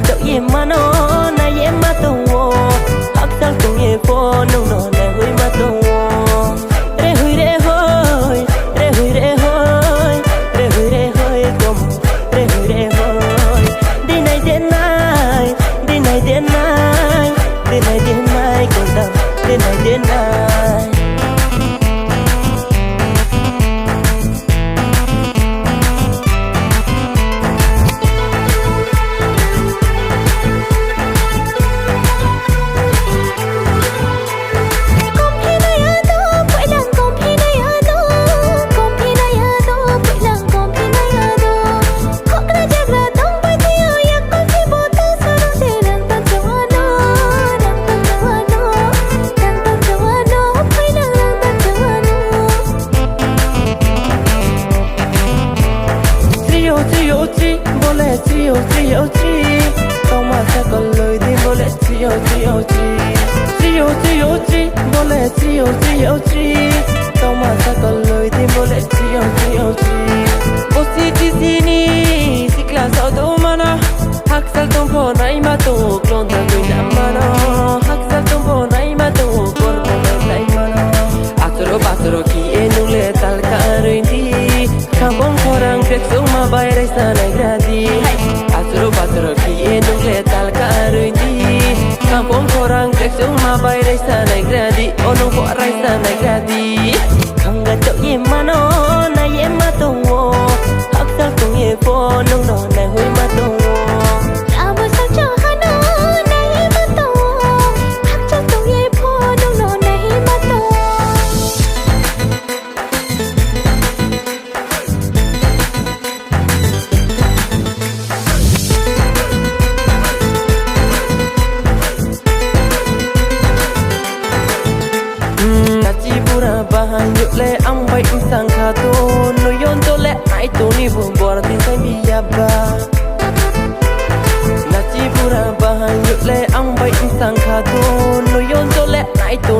chậu ye mà nó na ye mà tung wo hắc sao tung ye phô nung nó na hui mà tung wo re hui re hoi re hui re hoi re hui re hoi gom re hui re hoi đi này đến nay đi này đến nay đi này đến nay còn đau đi này đến nay tao mà sẽ còn lời đi vô lệ chiều vô lệ chiều tao mà sẽ còn lời đi vô lệ chiều ô si ni si class ở đâu mà nó hắc sao tung phô này mà tụ clone ta người nằm mà nó hắc sao tung phô này mà tụ clone ta người này mà nó atro ki enu le tal karendi kampong korang krek suma bayar sana gradi Atro ki enu le tal karendi kampong korang krek suma bayar sana gradi onu ko rai sana gradi khanga chau ye mano na ye ma tongo hak sa tung ye pho nong no na hui ma tongo abo sa cho hano na ye ma tongo hak sa tung ye pho nong no na hi ma tongo bahan yuk le ang bay sang khato no yon to le ai to ni bu bor tin sai mi ya ba na chi pura bahan yuk le ang bay sang khato no yon to le ai to